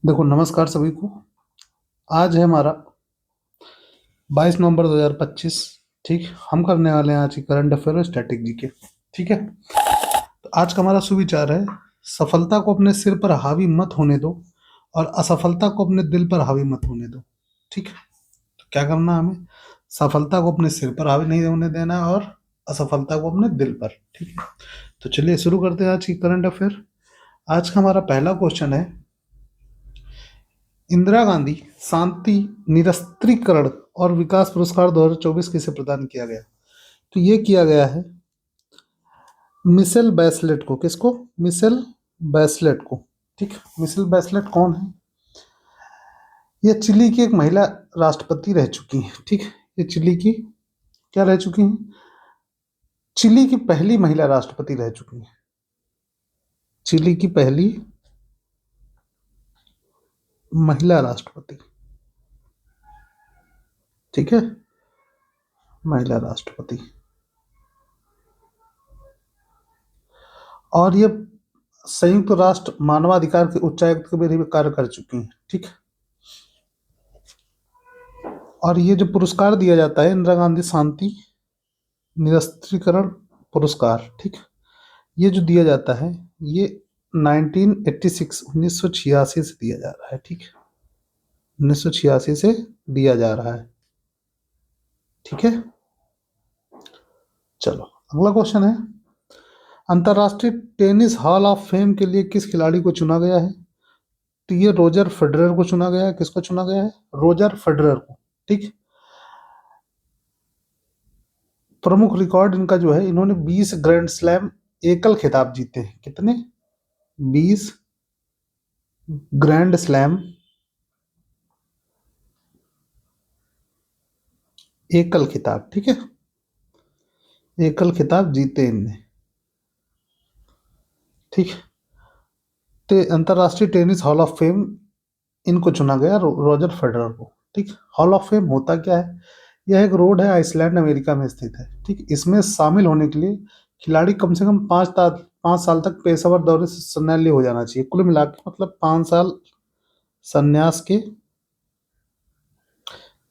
देखो, नमस्कार सभी को। आज है हमारा 22 नवंबर 2025। ठीक, हम करने वाले हैं आज की करंट अफेयर और स्टैटिक जीके। ठीक है, तो आज का हमारा सुविचार है, सफलता को अपने सिर पर हावी मत होने दो और असफलता को अपने दिल पर हावी मत होने दो। ठीक है, तो क्या करना है हमें? सफलता को अपने सिर पर हावी नहीं होने देना है और असफलता को अपने दिल पर। ठीक है, तो चलिए शुरू करते हैं आज की करंट अफेयर। आज का हमारा पहला क्वेश्चन है, इंदिरा गांधी शांति निरस्त्रीकरण और विकास पुरस्कार 2024 किसे प्रदान किया गया? तो ये किया गया है मिशेल बैसलेट को। किसको? मिशेल बैसलेट को। ठीक, मिशेल बैसलेट कौन है? ये चिली की एक महिला राष्ट्रपति रह चुकी हैं। ठीक, ये चिली की क्या रह चुकी हैं? चिली की पहली महिला राष्ट्रपति रह चुकी हैं। चिली की पहली महिला राष्ट्रपति। ठीक है, महिला राष्ट्रपति। और ये संयुक्त राष्ट्र मानवाधिकार के उच्चायुक्त के भी कार्य कर चुकी हैं। ठीक, और ये जो पुरस्कार दिया जाता है, इंदिरा गांधी शांति निरस्त्रीकरण पुरस्कार, ठीक, ये जो दिया जाता है, ये 1986 1986 से दिया जा रहा है। ठीक, 1986 से दिया जा रहा है। ठीक है, चलो अगला क्वेश्चन है, अंतरराष्ट्रीय टेनिस हॉल ऑफ फेम के लिए किस खिलाड़ी को चुना गया है? तो ये रोजर फेडरर को चुना गया है। किसको चुना गया है? रोजर फेडरर को। ठीक, प्रमुख रिकॉर्ड इनका जो है, इन्होंने 20 ग्रैंड स्लैम एकल खिताब जीते हैं। कितने? 20 ग्रैंड स्लैम एकल खिताब। ठीक है, एकल खिताब जीते इनने। ठीक, तो अंतरराष्ट्रीय टेनिस हॉल ऑफ फेम इनको चुना गया, रॉजर फेडरर को। ठीक, हॉल ऑफ फेम होता क्या है? यह एक रोड है, आइसलैंड अमेरिका में स्थित है। ठीक, इसमें शामिल होने के लिए खिलाड़ी कम से कम 5 साल तक पेशेवर दौरे से संन्यास हो जाना चाहिए। कुल मिला के मतलब 5 साल संन्यास के,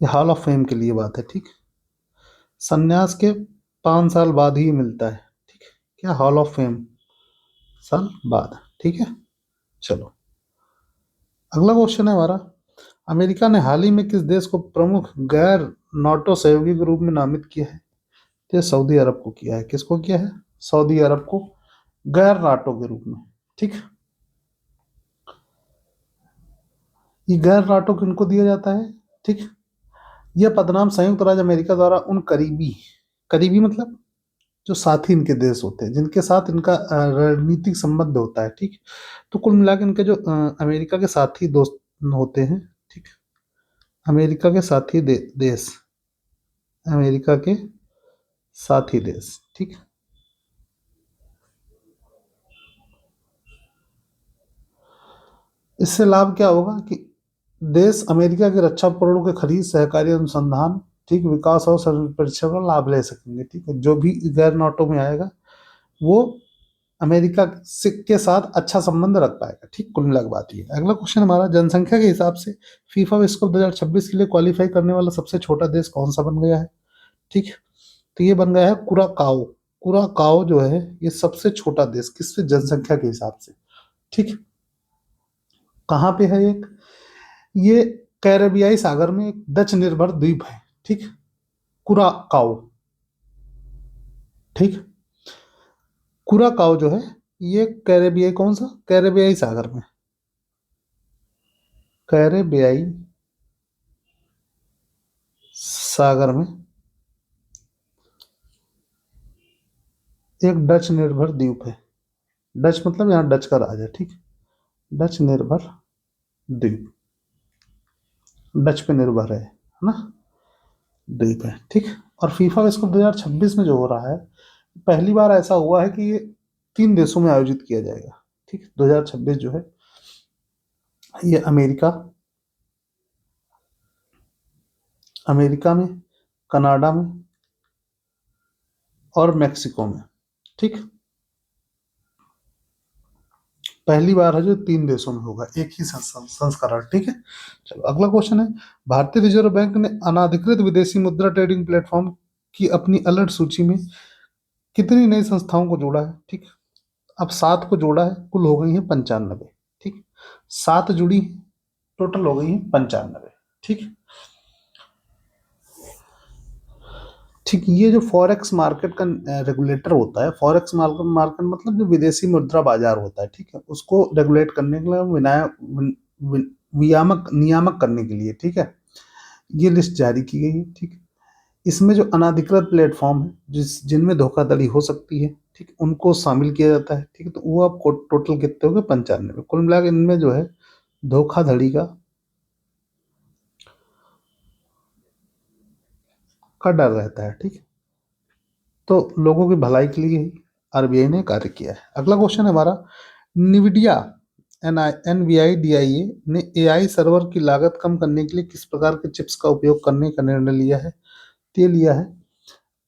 ये हॉल ऑफ फेम के लिए बात है। ठीक, संन्यास के 5 साल बाद ही मिलता है। ठीक, क्या? हॉल ऑफ फेम साल बाद। ठीक है, चलो अगला क्वेश्चन है हमारा, अमेरिका ने हाल ही में किस देश को प्रमुख गैर नाटो सहयोगी के रूप में नामित किया है? तो ये सऊदी अरब को किया है। किसको किया है? सऊदी अरब को गैर नाटो के रूप में। ठीक, ये गैर नाटो किनको दिया जाता है? ठीक, यह पदनाम संयुक्त राज्य अमेरिका द्वारा उन करीबी, करीबी मतलब जो साथी इनके देश होते हैं, जिनके साथ इनका रणनीतिक संबंध होता है। ठीक, तो कुल मिला के इनके जो अमेरिका के साथी दोस्त होते हैं। ठीक, अमेरिका के साथी देश, अमेरिका के साथी देश। ठीक, इससे लाभ क्या होगा कि देश अमेरिका के रक्षा उपकरणों के खरीद, सहकारी अनुसंधान, ठीक, विकास और परीक्षण का लाभ ले सकेंगे। ठीक है, जो भी गैर नाटो में आएगा वो अमेरिका के साथ अच्छा संबंध रख पाएगा। ठीक, कुल मिला के बात ये है। अगला क्वेश्चन हमारा, जनसंख्या के हिसाब से फीफा विश्व कप 2026 के लिए क्वालिफाई करने वाला सबसे छोटा देश कौन सा बन गया है? ठीक, तो ये बन गया है कुराकाओ। कुराकाओ जो है, ये सबसे छोटा देश किससे? जनसंख्या के हिसाब से। ठीक, कहाँ पे है? एक ये कैरेबियाई सागर में एक डच निर्भर द्वीप है। ठीक, कुराकाओ। ठीक, कुराकाओ जो है, ये कैरेबियाई, कौन सा? कैरेबियाई सागर में, कैरेबियाई सागर में एक डच निर्भर द्वीप है। डच मतलब यहाँ डच का राज है। ठीक, डच निर्भर द्वीप, डच पे निर्भर है ना, द्वीप है। ठीक, और फीफा विश्व कप 2026 में जो हो रहा है, पहली बार ऐसा हुआ है कि ये 3 देशों में आयोजित किया जाएगा। ठीक, 2026 जो है, ये अमेरिका, अमेरिका में, कनाडा में और मेक्सिको में। ठीक, पहली बार है जो 3 देशों में होगा एक ही संस्करण, ठीक है। चलो अगला क्वेश्चन है, भारतीय रिजर्व बैंक ने अनाधिकृत विदेशी मुद्रा ट्रेडिंग प्लेटफॉर्म की अपनी अलर्ट सूची में कितनी नई संस्थाओं को जोड़ा है, ठीक। अब 7 को जोड़ा है, कुल हो गई है 95, ठीक। 7 जुड़ी, टोटल हो गई है 95, ठीक। ठीक, ये जो फॉरेक्स मार्केट का रेगुलेटर होता है, फॉरेक्स मार्केट मार्केट मतलब जो विदेशी मुद्रा बाजार होता है, ठीक है, उसको रेगुलेट करने के लिए वियामक नियामक करने के लिए, ठीक है, ये लिस्ट जारी की गई है, ठीक। इसमें जो अनाधिकृत प्लेटफॉर्म है जिनमें धोखाधड़ी हो सकती है, ठीक, उनको शामिल किया जाता है, ठीक है। तो वो आपको टोटल कितने हो गए, 95। कुल मिलाकर इनमें जो है धोखाधड़ी का डर रहता है, ठीक। तो लोगों की भलाई के लिए आरबीआई ने कार्य किया है। अगला क्वेश्चन है हमारा, निविडिया NVIDIA ने एआई सर्वर की लागत कम करने के लिए किस प्रकार के चिप्स का उपयोग करने का निर्णय लिया है। ये लिया है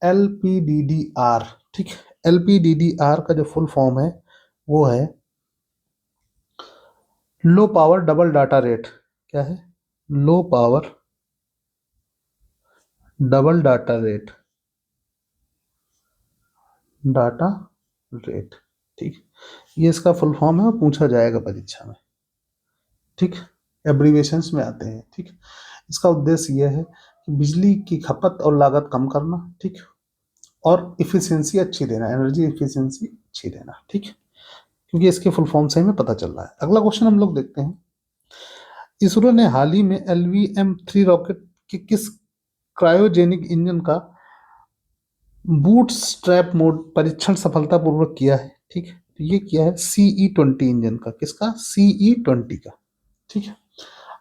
LPDDR, ठीक। LPDDR का जो फुल फॉर्म है वो है low power double data rate. क्या है, low power double data rate, ठीक। ये इसका फुल फॉर्म है और पूछा जाएगा परीक्षा में, ठीक। एब्रीवेशंस में आते हैं, ठीक। इसका उद्देश्य यह है कि बिजली की खपत और लागत कम करना, ठीक, और इफिशियंसी अच्छी देना, एनर्जी इफिशियंसी अच्छी देना, ठीक। क्योंकि इसके फुल फॉर्म से हमें पता चल रहा है। अगला क्वेश्चन हम लोग देखते हैं, इसरो ने हाल ही में LVM-3 रॉकेट के किस क्रायोजेनिक इंजन का बूट स्ट्रैप मोड परीक्षण सफलतापूर्वक किया है, ठीक है। तो ये किया है CE-20 इंजन का, किसका, CE-20 का, ठीक है।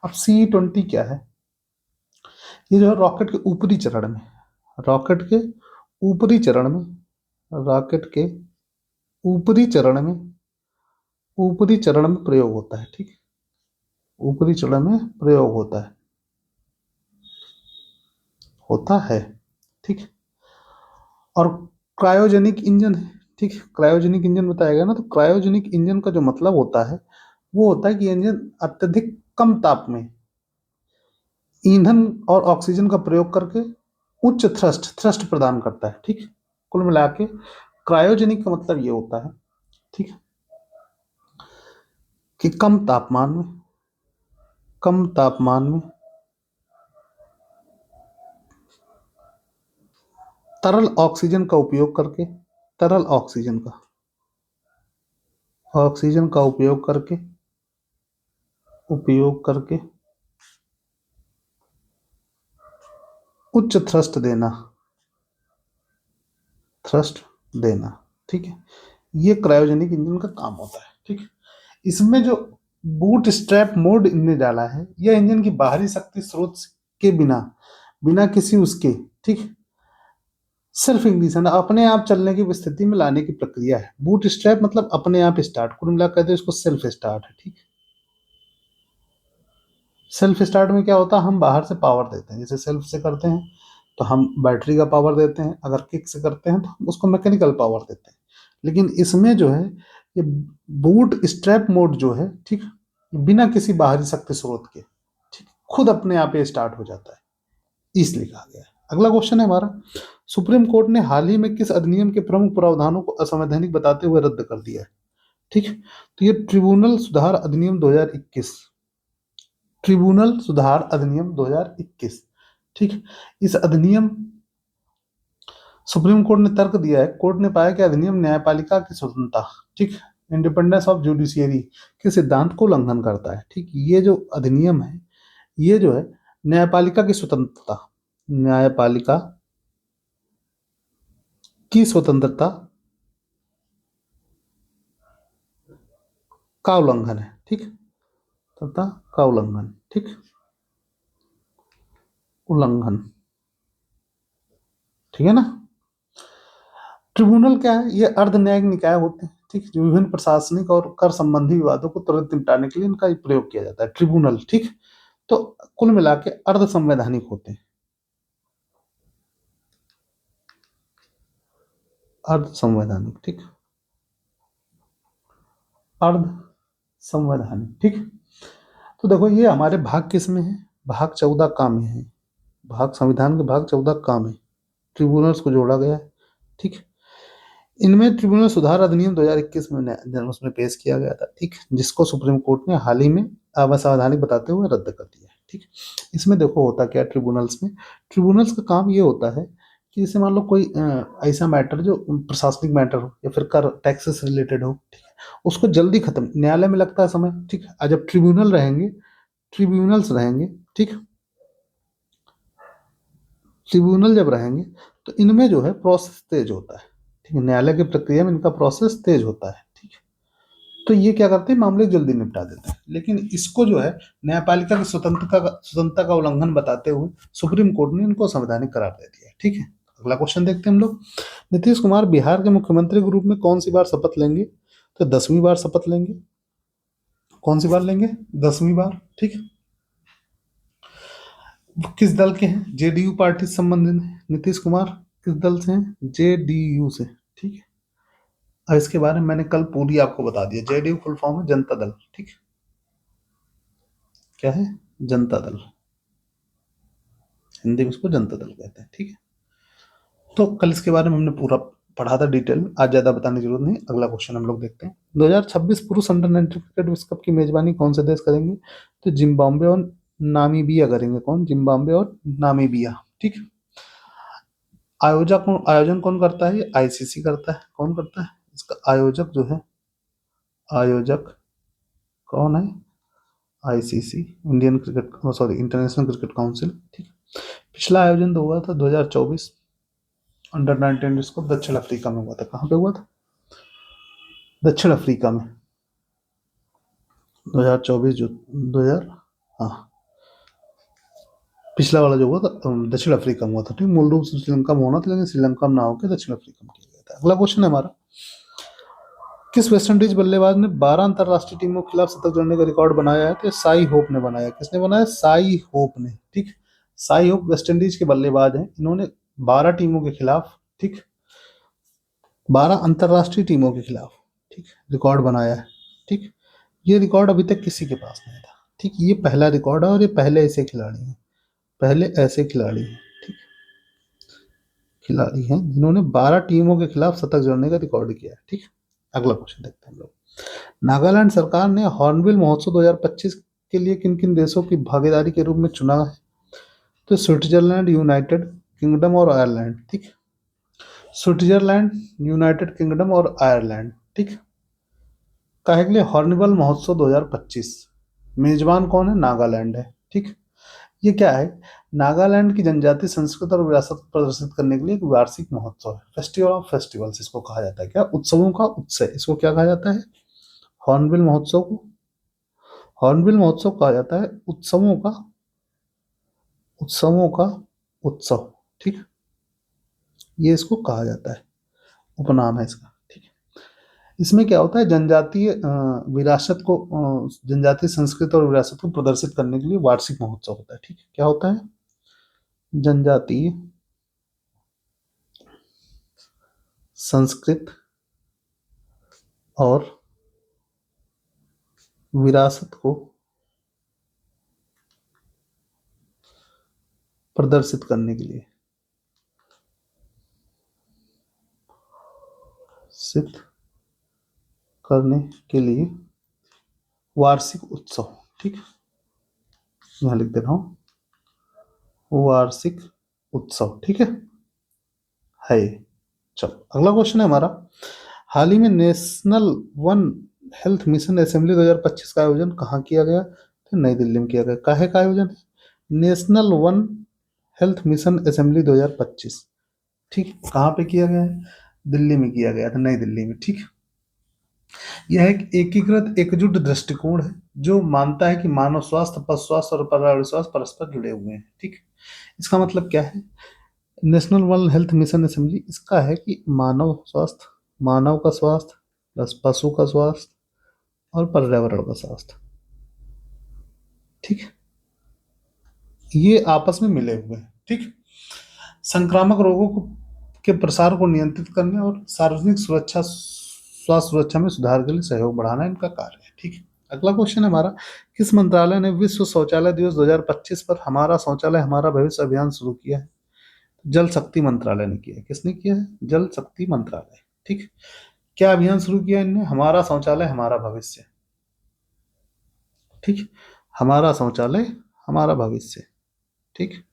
अब CE-20 क्या है, ये जो है रॉकेट के ऊपरी चरण में, रॉकेट के ऊपरी चरण में रॉकेट के ऊपरी चरण में ऊपरी चरण में प्रयोग होता है, ठीक। ऊपरी चरण में प्रयोग होता है, ठीक। और क्रायोजेनिक इंजन है, ठीक। क्रायोजेनिक इंजन बताया गया ना, तो क्रायोजेनिक इंजन का जो मतलब होता है वो होता है कि इंजन अत्यधिक कम ताप में ईंधन और ऑक्सीजन का प्रयोग करके उच्च थ्रस्ट प्रदान करता है, ठीक। कुल मिला के क्रायोजेनिक का मतलब ये होता है, ठीक, कि कम तापमान में तरल ऑक्सीजन का उपयोग करके तरल ऑक्सीजन का उपयोग करके उच्च थ्रस्ट देना, ठीक है। ये क्रायोजेनिक इंजन का काम होता है, ठीक। इसमें जो बूट स्ट्रैप मोड इनने डाला है, यह इंजन की बाहरी शक्ति स्रोत के बिना बिना किसी उसके, ठीक, सेल्फ इग्निशन अपने आप चलने की स्थिति में लाने की प्रक्रिया है। बूट स्ट्रैप मतलब अपने आप स्टार्ट, कुल मिला कहते हैं इसको सेल्फ स्टार्ट है, ठीक। सेल्फ स्टार्ट में क्या होता है, हम बाहर से पावर देते हैं, जैसे सेल्फ से करते हैं तो हम बैटरी का पावर देते हैं, अगर किक से करते हैं तो हम उसको मैकेनिकल पावर देते हैं। लेकिन इसमें जो है ये बूट स्ट्रैप मोड जो है, ठीक, बिना किसी बाहरी शक्ति स्रोत के, ठीक, खुद अपने आप ये स्टार्ट हो जाता है, इसलिए कहा गया है। अगला क्वेश्चन है हमारा, सुप्रीम कोर्ट ने हाल ही में किस अधिनियम के प्रमुख प्रावधानों को असंवैधानिक बताते हुए रद्द कर दिया है, ठीक। तो ये ट्रिब्यूनल सुधार अधिनियम 2021, ठीक। इस अधिनियम सुप्रीम कोर्ट ने तर्क दिया है, कोर्ट ने पाया कि अधिनियम न्यायपालिका की स्वतंत्रता, ठीक, इंडिपेंडेंस ऑफ जुडिशियरी के सिद्धांत को उल्लंघन करता है, ठीक। ये जो अधिनियम है ये जो है न्यायपालिका की स्वतंत्रता का उल्लंघन है, ठीक, तथा का उल्लंघन, ठीक, उल्लंघन, ठीक है ना। ट्रिब्यूनल क्या है, ये अर्ध न्यायिक निकाय होते हैं, ठीक, जो विभिन्न प्रशासनिक और कर संबंधी विवादों को तुरंत निपटाने के लिए इनका प्रयोग किया जाता है, ट्रिब्यूनल, ठीक। तो कुल मिला के अर्ध संवैधानिक होते हैं, अर्ध संवैधानिक, ठीक, अर्ध संवैधानिक, ठीक। तो देखो ये हमारे भाग किस में है, भाग 14 का में है, भाग संविधान के भाग 14 का में ट्रिब्यूनल्स को जोड़ा गया है, ठीक। इनमें ट्रिब्यूनल सुधार अधिनियम 2021 में उसमें पेश किया गया था, ठीक, जिसको सुप्रीम कोर्ट ने हाल ही में अवैधानिक बताते हुए रद्द कर दिया, ठीक। इसमें देखो होता क्या है ट्रिब्यूनल्स में, ट्रिब्यूनल्स का काम ये होता है कि जैसे मान लो कोई ऐसा मैटर जो प्रशासनिक मैटर हो या फिर कर टैक्सेस से रिलेटेड हो, ठीक है, उसको जल्दी खत्म, न्यायालय में लगता है समय, ठीक है, जब ट्रिब्यूनल रहेंगे, ट्रिब्यूनल्स रहेंगे, ठीक, ट्रिब्यूनल जब रहेंगे तो इनमें जो है प्रोसेस तेज होता है, ठीक है, न्यायालय की प्रक्रिया में इनका प्रोसेस तेज होता है, ठीक है। तो ये क्या करते हैं, मामले जल्दी निपटा देते हैं, लेकिन इसको जो है न्यायपालिका की स्वतंत्रता का उल्लंघन बताते हुए सुप्रीम कोर्ट ने इनको संवैधानिक करार दे दिया है, ठीक है। अगला क्वेश्चन देखते हैं हम लोग। नीतीश कुमार बिहार के मुख्यमंत्री के रूप में कौन सी बार शपथ लेंगे, तो 10वीं बार शपथ लेंगे। कौन सी बार लेंगे, 10वीं बार, ठीक। किस दल के हैं, जेडीयू पार्टी से संबंधित है नीतीश कुमार, किस दल से हैं, जेडीयू से, ठीक है। और इसके बारे में मैंने कल पूरी आपको बता दिया, जेडीयू फुल फॉर्म है जनता दल, ठीक है, क्या है, जनता दल, हिंदी में इसको जनता दल कहते हैं, ठीक है। तो कल इसके बारे में हमने पूरा पढ़ा था डिटेल में, आज ज्यादा बताने की जरूरत नहीं। अगला क्वेश्चन हम लोग देखते हैं, 2026 पुरुष अंडर 19 क्रिकेट विश्व कप की मेजबानी कौन से देश करेंगे, तो जिम्बाब्वे और नामीबिया करेंगे, कौन, जिम्बाब्वे और नामीबिया, ठीक। आयोजन कौन करता है, आईसीसी करता है, कौन करता है इसका आयोजक जो है, आयोजक कौन है, ICC, Indian cricket, sorry international cricket council, ठीक। पिछला आयोजन तो हुआ था 2024 अंडर 19 इसको दक्षिण अफ्रीका में हुआ था, कहाँ पे हुआ था, दक्षिण अफ्रीका में, 2024 जो 2000, हाँ पिछला वाला जो हुआ था दक्षिण अफ्रीका में हुआ था, ठीक। मूल रूप से श्रीलंका में होना था, लेकिन श्रीलंका में ना होकर दक्षिण अफ्रीका में किया गया था। अगला क्वेश्चन है हमारा, किस वेस्टइंडीज बल्लेबाज ने 12 अंतरराष्ट्रीय टीमों के खिलाफ शतक जड़ने का रिकॉर्ड बनाया है, तो साई होप ने बनाया, किसने बनाया, साई होप ने, ठीक। साई होप वेस्टइंडीज के बल्लेबाज हैं, इन्होंने 12 टीमों के खिलाफ, ठीक, 12 अंतरराष्ट्रीय टीमों के खिलाफ, ठीक, रिकॉर्ड बनाया है, ठीक। ये रिकॉर्ड अभी तक किसी के पास नहीं था, ठीक, ये पहला रिकॉर्ड है और ये पहले ऐसे खिलाड़ी हैं, पहले ऐसे खिलाड़ी हैं, ठीक, खिलाड़ी हैं जिन्होंने 12 टीमों के खिलाफ शतक जड़ने का रिकॉर्ड किया है, ठीक। अगला क्वेश्चन देखते हैं हम लोग, नागालैंड सरकार ने हॉर्नबिल महोत्सव 2025 के लिए किन किन देशों की भागीदारी के रूप में चुना है, तो स्विट्जरलैंड, यूनाइटेड किंगडम और आयरलैंड, ठीक। स्विट्जरलैंड, यूनाइटेड किंगडम और आयरलैंड, ठीक। काहे के लिए, हॉर्नबिल महोत्सव 2025 मेजबान कौन है, नागालैंड है, ठीक। ये क्या है, नागालैंड की जनजातीय संस्कृति और विरासत को प्रदर्शित करने के लिए एक वार्षिक महोत्सव है, फेस्टिवल ऑफ फेस्टिवल्स इसको कहा जाता है, क्या, उत्सवों का उत्सव, इसको क्या कहा जाता है, हॉर्नबिल महोत्सव को, हॉर्नबिल महोत्सव कहा जाता है उत्सवों का उत्सव, ठीक, ये इसको कहा जाता है, उपनाम है इसका, ठीक है। इसमें क्या होता है, जनजातीय विरासत को, जनजातीय संस्कृति और विरासत को प्रदर्शित करने के लिए वार्षिक महोत्सव होता है, ठीक है, क्या होता है, जनजातीय संस्कृत और विरासत को प्रदर्शित करने के लिए, सिद्ध करने के लिए वार्षिक उत्सव, ठीक, यहाँ लिख दे रहा हूं, वार्षिक उत्सव, ठीक है ये। चलो अगला क्वेश्चन है हमारा, हाल ही में national one health mission assembly 2025 का आयोजन कहाँ किया गया, तो नई दिल्ली में किया गया, काहे का आयोजन है, national one health mission assembly 2025, ठीक, कहाँ पे किया गया है, दिल्ली में किया गया था, नई दिल्ली में, ठीक। यह एक एकीकृत एकजुट दृष्टिकोण है जो मानता है कि मानव स्वास्थ्य, पशु स्वास्थ्य और पर्यावरण स्वास्थ्य परस्पर जुड़े हुए हैं, ठीक। इसका मतलब क्या है, national one health mission assembly इसका है कि मानव स्वास्थ्य, मानव का स्वास्थ्य प्लस पशु का स्वास्थ्य और पर्यावरण का स्वास्थ्य, ठीक, ये आपस में मिले हुए हैं, ठीक। संक्रामक रोगों को के प्रसार को नियंत्रित करने और सार्वजनिक सुरक्षा, स्वास्थ्य सुरक्षा में सुधार के लिए सहयोग बढ़ाना इनका कार्य है, ठीक है। अगला क्वेश्चन है हमारा, किस मंत्रालय ने विश्व शौचालय दिवस 2025 पर हमारा शौचालय हमारा भविष्य अभियान शुरू किया है? जल शक्ति मंत्रालय ने किया है। किसने किया है? जल शक्ति मंत्रालय। ठीक। क्या अभियान शुरू किया इनने? हमारा शौचालय हमारा भविष्य। ठीक। हमारा शौचालय हमारा भविष्य। ठीक।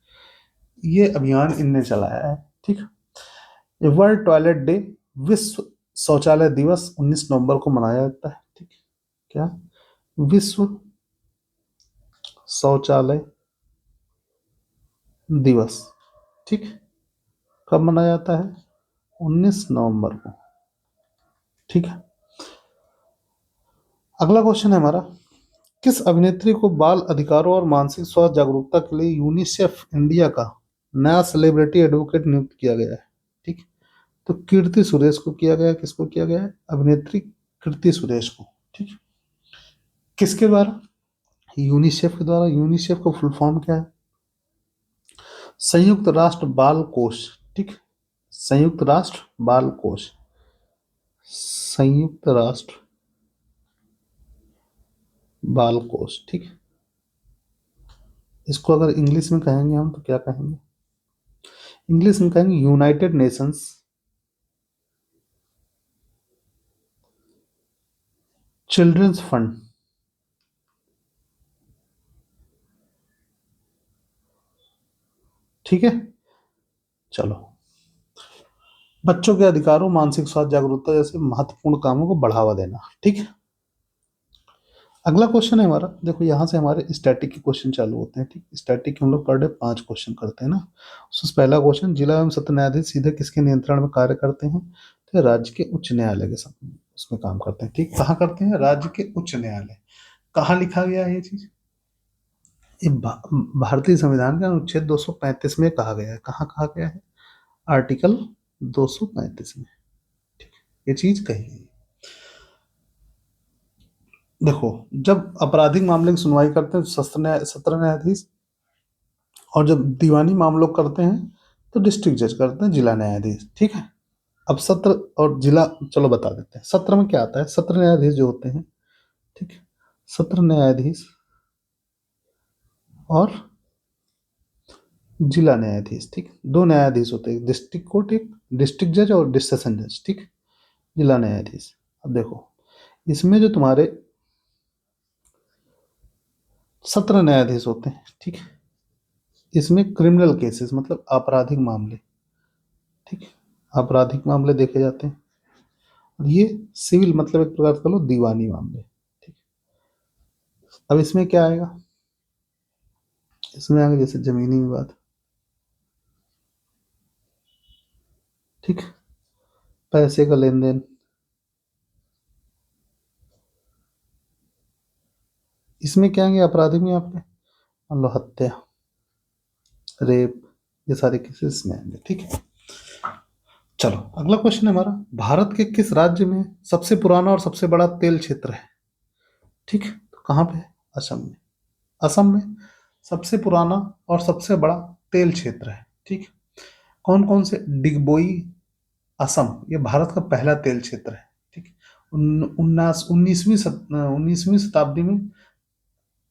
ये अभियान इनने चलाया है। ठीक। वर्ल्ड टॉयलेट डे, विश्व शौचालय दिवस 19 नवंबर को मनाया जाता है। ठीक। क्या? विश्व शौचालय दिवस। ठीक। कब मनाया जाता है? 19 नवंबर को। ठीक है। अगला क्वेश्चन है हमारा, किस अभिनेत्री को बाल अधिकारों और मानसिक स्वास्थ्य जागरूकता के लिए यूनिसेफ इंडिया का नया सेलिब्रिटी एडवोकेट नियुक्त किया गया है? ठीक। तो कीर्ति सुरेश को किया गया है। किसको किया गया है? अभिनेत्री कीर्ति सुरेश को। ठीक। किसके द्वारा? यूनिसेफ के द्वारा। यूनिसेफ का फुल फॉर्म क्या है? संयुक्त राष्ट्र बाल कोष। ठीक। संयुक्त राष्ट्र बाल कोष। संयुक्त राष्ट्र बाल कोष। ठीक। इसको अगर इंग्लिश में कहेंगे हम तो क्या कहेंगे? इंग्लिश में कहेंगे यूनाइटेड नेशंस चिल्ड्रंस फंड। ठीक है। चलो, बच्चों के अधिकारों, मानसिक स्वास्थ्य जागरूकता जैसे महत्वपूर्ण कामों को बढ़ावा देना। ठीक है। अगला क्वेश्चन है हमारा, देखो यहाँ से हमारे स्टैटिक के क्वेश्चन चालू होते हैं। ठीक। स्टैटिक के हम लोग पर डे 5 क्वेश्चन करते हैं ना। उसमें पहला क्वेश्चन, जिला एवं सत्र न्यायाधीश सीधे किसके नियंत्रण में कार्य करते हैं? तो राज्य के उच्च न्यायालय के उसमें काम करते हैं। ठीक। कहाँ करते हैं? राज्य के उच्च न्यायालय। कहाँ लिखा गया है ये चीज? ये भारतीय संविधान के अनुच्छेद 235 में कहा गया है। कहाँ कहा गया है? आर्टिकल 235 में। ठीक। ये चीज कही गई। देखो, जब आपराधिक मामले की सुनवाई करते हैं सत्र न्यायाधीश, और जब दीवानी मामलों करते हैं तो डिस्ट्रिक्ट जज करते हैं, जिला न्यायाधीश। ठीक है। अब सत्र और जिला चलो बता देते हैं। सत्र में क्या आता है? सत्र न्यायाधीश जो होते हैं, ठीक है, सत्र न्यायाधीश और जिला न्यायाधीश। ठीक। दो न्यायाधीश होते हैं, डिस्ट्रिक्ट कोर्ट, एक डिस्ट्रिक्ट जज और डिस्कशन जज। ठीक। जिला न्यायाधीश। अब देखो, इसमें जो तुम्हारे सत्र न्यायाधीश होते हैं, ठीक है, इसमें क्रिमिनल केसेस मतलब आपराधिक मामले, ठीक, आपराधिक मामले देखे जाते हैं। और ये सिविल मतलब एक प्रकार का लो दीवानी मामले। ठीक। अब इसमें क्या आएगा? इसमें आएगा जैसे जमीनी विवाद। ठीक। पैसे का लेन देन। इसमें क्या आएंगे आपराधिक में आपके? मान लो हत्या, रेप, ये सारे केसेस इसमें आएंगे। ठीक है। चलो, अगला क्वेश्चन है हमारा, भारत के किस राज्य में सबसे पुराना और सबसे बड़ा तेल क्षेत्र है? ठीक। तो कहाँ पे है? असम में। असम में सबसे पुराना और सबसे बड़ा तेल क्षेत्र है। ठीक। कौन कौन से? डिगबोई असम, ये भारत का पहला तेल क्षेत्र है। ठीक। 19वीं शताब्दी में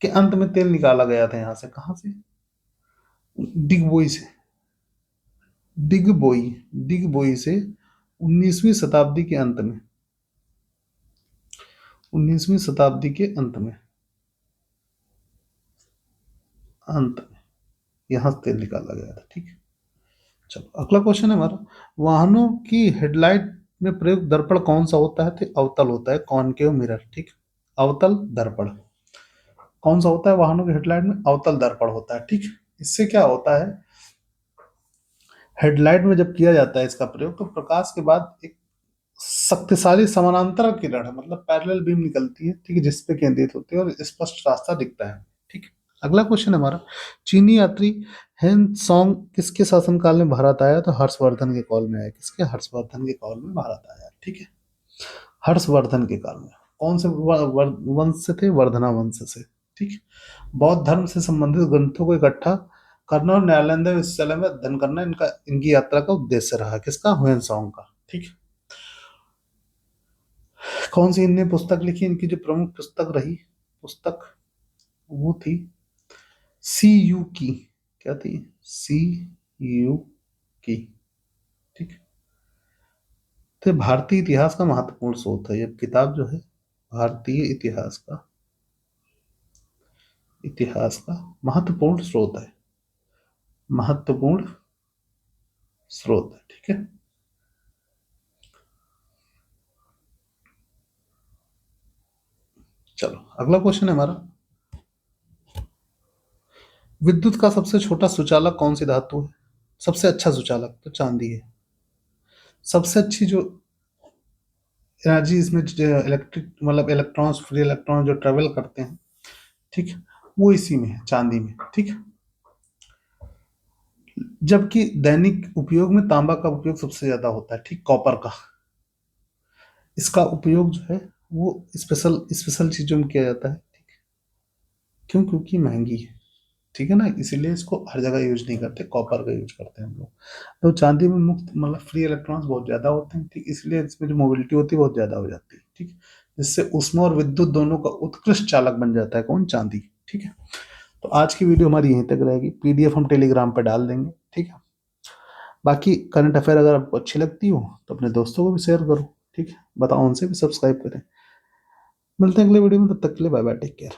के अंत में तेल निकाला गया था यहाँ से। कहाँ से? डिगबोई से। डिगबोई, डिगबोई से 19वीं शताब्दी के अंत में, 19वीं शताब्दी के अंत में, अंत में यहाँ से तेल निकाला गया था। ठीक है। चलो, अगला क्वेश्चन है हमारा, वाहनों की हेडलाइट में प्रयुक्त दर्पण कौन सा होता है? तो अवतल होता है, कॉनकेव मिरर। ठीक। अवतल दर्पण कौन सा होता है? वाहनों की हेडलाइट में अवतल दर्पण होता है। ठीक। इससे क्या होता है, हेडलाइट में जब किया जाता है इसका प्रयोग तो प्रकाश के बाद एक शक्तिशाली समानांतर किरण है, मतलब पैरेलल बीम निकलती है। ठीक है, जिस पे केंद्रित होती है और स्पष्ट रास्ता दिखता है। ठीक। अगला क्वेश्चन है हमारा, चीनी यात्री हेन सॉन्ग किसके शासनकाल में भारत आया? तो हर्षवर्धन के काल में आया। किसके? हर्षवर्धन के काल में भारत आया। ठीक है। हर्षवर्धन के काल में। कौन से वंश से थे? वर्धना वंश से। ठीक। बौद्ध धर्म से संबंधित ग्रंथों को इकट्ठा करना और नालंदा विश्वविद्यालय में अध्ययन करना इनका इनकी यात्रा का उद्देश्य रहा। किसका? ह्वेनसांग का। ठीक। कौन सी इनने पुस्तक लिखी? इनकी जो प्रमुख पुस्तक रही पुस्तक, वो थी सी यू की। क्या थी? सी यू की। ठीक। तो भारतीय इतिहास का महत्वपूर्ण स्रोत है ये किताब जो है, भारतीय इतिहास का महत्वपूर्ण स्रोत है, महत्वपूर्ण स्रोत है। ठीक है। चलो अगला क्वेश्चन है हमारा, विद्युत का सबसे छोटा सुचालक कौन सी धातु है? सबसे अच्छा सुचालक तो चांदी है। सबसे अच्छी जो एनर्जी इसमें इलेक्ट्रिक मतलब इलेक्ट्रॉन्स, फ्री इलेक्ट्रॉन जो ट्रेवल करते हैं, ठीक, वो इसी में है, चांदी में। ठीक। जबकि दैनिक उपयोग में तांबा का उपयोग सबसे ज्यादा होता है, ठीक, कॉपर का। इसका उपयोग जो है वो स्पेशल स्पेशल चीजों में किया जाता है। ठीक। क्यों? क्योंकि महंगी है। ठीक है ना, इसीलिए इसको हर जगह यूज नहीं करते, कॉपर का यूज करते हैं हम लोग। तो चांदी में मुक्त मतलब फ्री इलेक्ट्रॉन्स बहुत ज्यादा होते हैं, ठीक, इसलिए इसमें जो मोबिलिटी होती है बहुत ज्यादा हो जाती है। ठीक। जिससे ऊष्मा और विद्युत दोनों का उत्कृष्ट चालक बन जाता है कौन? चांदी। ठीक है। तो आज की वीडियो हमारी यहीं तक रहेगी, पीडीएफ हम टेलीग्राम पे डाल देंगे। ठीक है। बाकी करंट अफेयर अगर आपको अच्छी लगती हो तो अपने दोस्तों को भी शेयर करो। ठीक है, बताओ, उनसे भी सब्सक्राइब करें। मिलते हैं अगले वीडियो में, तब तक के लिए बाय बाय, टेक केयर।